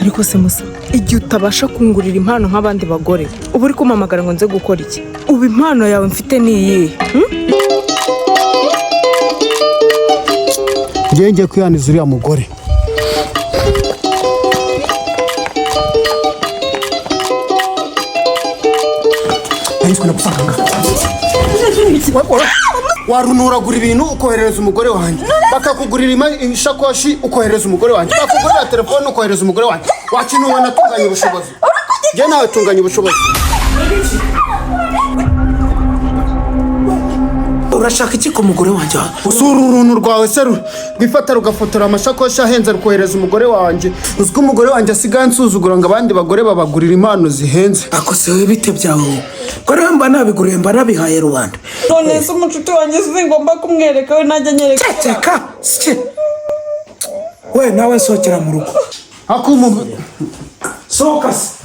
ariko se musa igihe utabasha kungurira impano nk'abandi bagore ubu uri kumpamagara ngo nze gukora iki? Ubu impano yawe mfite ni iyihe? ngiye kwiyaniza uriya mugore. warunuragura ibintu ukoherereza umugore wanjye, bakakugurira ishakoshi ukoherereza umugore wanjye, bakugurira telefone ukoherereza umugore wanjye. Wakinuwe natunganya ubushobozi, njye nawe tunganya ubushobozi. urashaka iki ku mugore wanjye? usura uruntu rwawe se rwifata rugafotora amashakoshi ahenze rukohereza umugore wanjye. uziko umugore wanjye asigaye ansuzugura ngo abandi bagore babagurira impano zihenze. ako se we bite byawe ko rero mba nabiguriye mba nabihaye rubanda. None se umucuti wanjye ngomba kumwereka we najya nyereka. Ceka we nawe sohokera mu rugo. sohoka se.